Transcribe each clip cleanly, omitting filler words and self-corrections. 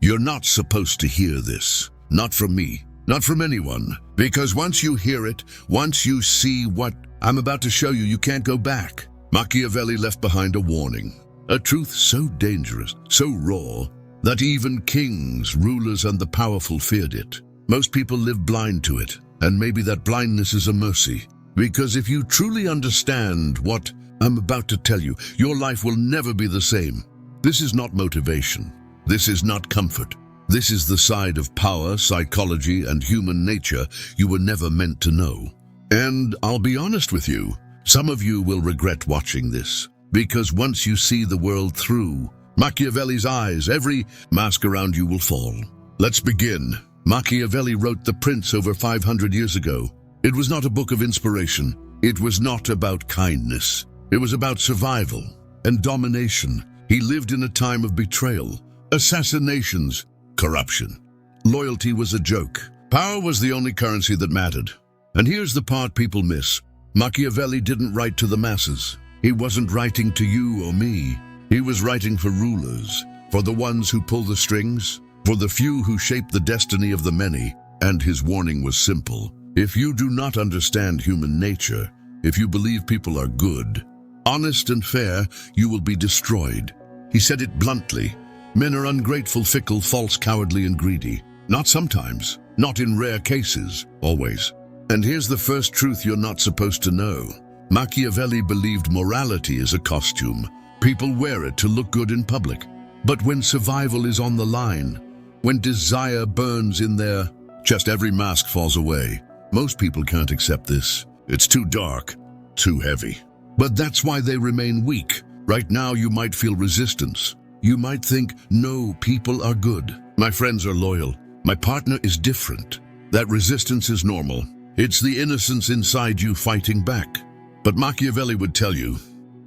You're not supposed to hear this. Not from me. Not from anyone. Because once you hear it, once you see what I'm about to show you, you can't go back. Machiavelli left behind a warning. A truth so dangerous, so raw, that even kings, rulers, and the powerful feared it. Most people live blind to it, and maybe that blindness is a mercy. Because if you truly understand what I'm about to tell you, your life will never be the same. This is not motivation. This is not comfort. This is the side of power, psychology, and human nature you were never meant to know. And I'll be honest with you, some of you will regret watching this. Because once you see the world through Machiavelli's eyes, every mask around you will fall. Let's begin. Machiavelli wrote The Prince over 500 years ago. It was not a book of inspiration. It was not about kindness. It was about survival and domination. He lived in a time of betrayal, assassinations, corruption. Loyalty was a joke. Power was the only currency that mattered. And here's the part people miss. Machiavelli didn't write to the masses. He wasn't writing to you or me. He was writing for rulers, for the ones who pull the strings, for the few who shape the destiny of the many. And his warning was simple. If you do not understand human nature, if you believe people are good, honest and fair, you will be destroyed. He said it bluntly. Men are ungrateful, fickle, false, cowardly, and greedy. Not sometimes, not in rare cases, always. And here's the first truth you're not supposed to know. Machiavelli believed morality is a costume. People wear it to look good in public. But when survival is on the line, when desire burns in their chest, every mask falls away. Most people can't accept this. It's too dark, too heavy. But that's why they remain weak. Right now you might feel resistance. You might think, no, people are good. My friends are loyal. My partner is different. That resistance is normal. It's the innocence inside you fighting back. But Machiavelli would tell you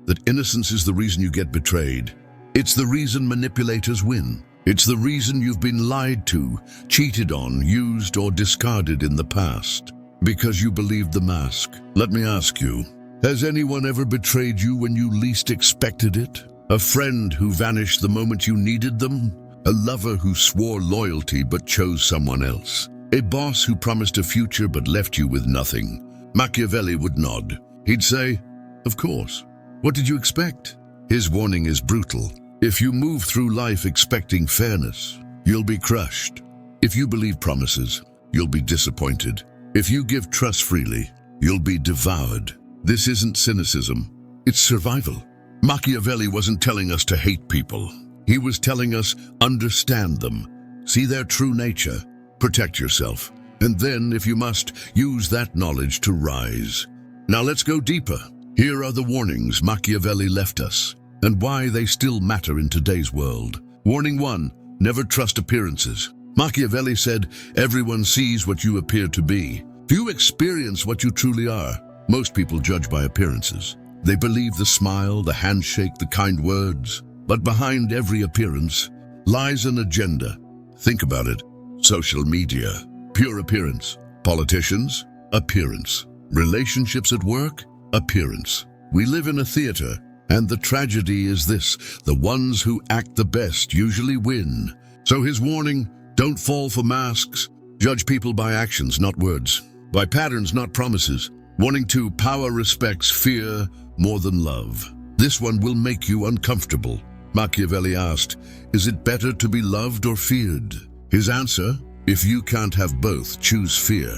that innocence is the reason you get betrayed. It's the reason manipulators win. It's the reason you've been lied to, cheated on, used, or discarded in the past. Because you believed the mask. Let me ask you, has anyone ever betrayed you when you least expected it? A friend who vanished the moment you needed them? A lover who swore loyalty but chose someone else? A boss who promised a future but left you with nothing? Machiavelli would nod. He'd say, of course. What did you expect? His warning is brutal. If you move through life expecting fairness, you'll be crushed. If you believe promises, you'll be disappointed. If you give trust freely, you'll be devoured. This isn't cynicism, it's survival. Machiavelli wasn't telling us to hate people. He was telling us, understand them, see their true nature, protect yourself, and then, if you must, use that knowledge to rise. Now let's go deeper. Here are the warnings Machiavelli left us, and why they still matter in today's world. Warning 1, never trust appearances. Machiavelli said, everyone sees what you appear to be. Few experience what you truly are. Most people judge by appearances. They believe the smile, the handshake, the kind words. But behind every appearance lies an agenda. Think about it. Social media, pure appearance. Politicians, appearance. Relationships at work, appearance. We live in a theater, and the tragedy is this: the ones who act the best usually win. So his warning, don't fall for masks. Judge people by actions, not words. By patterns, not promises. Warning 2, power respects fear more than love. This one will make you uncomfortable. Machiavelli asked, is it better to be loved or feared? His answer, if you can't have both, choose fear.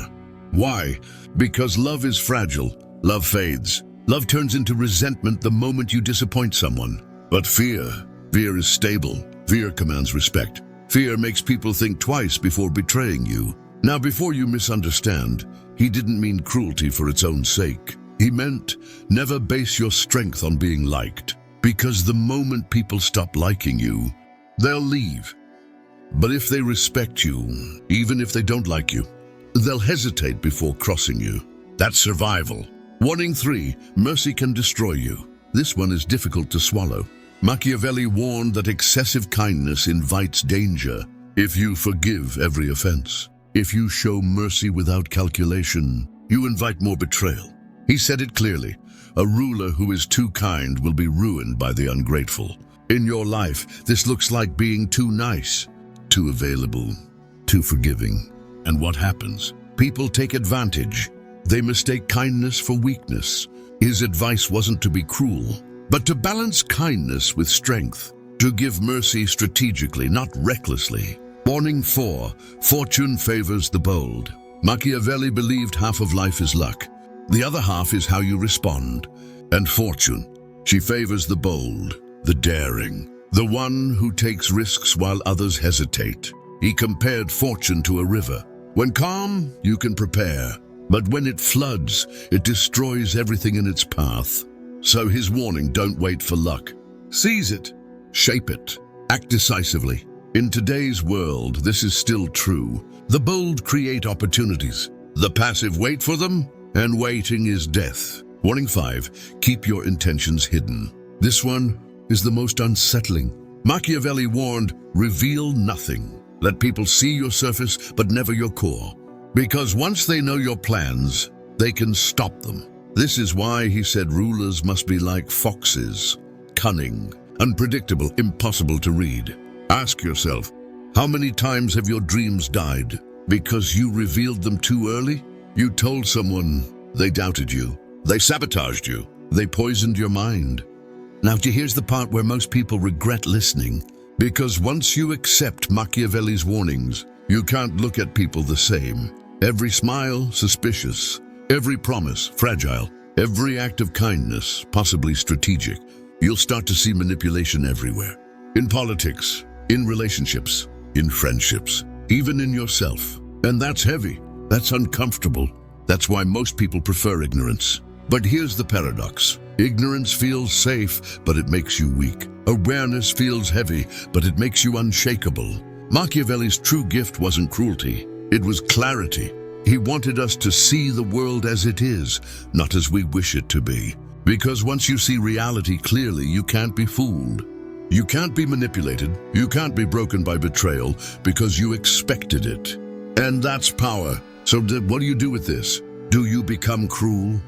Why? Because love is fragile. Love fades. Love turns into resentment the moment you disappoint someone. But fear is stable. Fear commands respect. Fear makes people think twice before betraying you. Now, before you misunderstand, he didn't mean cruelty for its own sake. He meant never base your strength on being liked. Because the moment people stop liking you, they'll leave. But if they respect you, even if they don't like you, they'll hesitate before crossing you. That's survival. Warning 3, mercy can destroy you. This one is difficult to swallow. Machiavelli warned that excessive kindness invites danger. If you forgive every offense, if you show mercy without calculation, you invite more betrayal. He said it clearly. A ruler who is too kind will be ruined by the ungrateful. In your life, this looks like being too nice, too available, too forgiving. And what happens? People take advantage. They mistake kindness for weakness. His advice wasn't to be cruel, but to balance kindness with strength, to give mercy strategically, not recklessly. Warning 4. Fortune favors the bold. Machiavelli believed half of life is luck. The other half is how you respond. And fortune, she favors the bold, the daring, the one who takes risks while others hesitate. He compared fortune to a river. When calm, you can prepare, but when it floods, it destroys everything in its path. So his warning, don't wait for luck. Seize it, shape it, act decisively. In today's world, this is still true. The bold create opportunities. The passive wait for them, and waiting is death. Warning 5, keep your intentions hidden. This one is the most unsettling. Machiavelli warned, reveal nothing. Let people see your surface, but never your core. Because once they know your plans, they can stop them. This is why he said rulers must be like foxes, cunning, unpredictable, impossible to read. Ask yourself, how many times have your dreams died because you revealed them too early? You told someone, they doubted you, they sabotaged you, they poisoned your mind. Now here's the part where most people regret listening, because once you accept Machiavelli's warnings, you can't look at people the same. Every smile, suspicious. Every promise, fragile. Every act of kindness, possibly strategic. You'll start to see manipulation everywhere. In politics, in relationships, in friendships, even in yourself. And that's heavy. That's uncomfortable. That's why most people prefer ignorance. But here's the paradox. Ignorance feels safe, but it makes you weak. Awareness feels heavy, but it makes you unshakable. Machiavelli's true gift wasn't cruelty. It was clarity. He wanted us to see the world as it is, not as we wish it to be. Because once you see reality clearly, you can't be fooled. You can't be manipulated. You can't be broken by betrayal because you expected it. And that's power. So what do you do with this? Do you become cruel?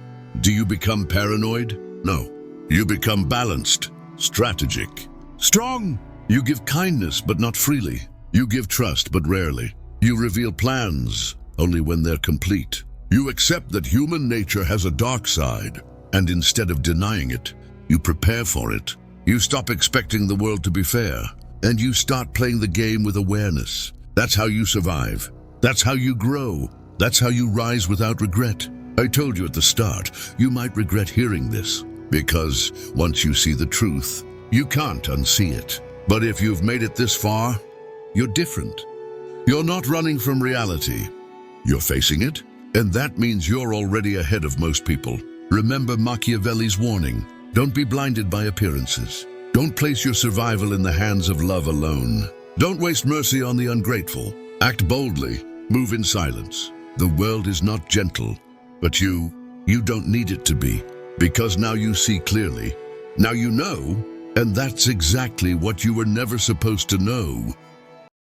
Do you become paranoid? No. You become balanced, strategic, strong. You give kindness, but not freely. You give trust, but rarely. You reveal plans only when they're complete. You accept that human nature has a dark side, and instead of denying it, you prepare for it. You stop expecting the world to be fair, and you start playing the game with awareness. That's how you survive. That's how you grow. That's how you rise without regret. I told you at the start, you might regret hearing this, because once you see the truth, you can't unsee it. But if you've made it this far, you're different. You're not running from reality. You're facing it, and that means you're already ahead of most people. Remember Machiavelli's warning. Don't be blinded by appearances. Don't place your survival in the hands of love alone. Don't waste mercy on the ungrateful. Act boldly. Move in silence. The world is not gentle, but you don't need it to be, because now you see clearly. Now you know, and that's exactly what you were never supposed to know.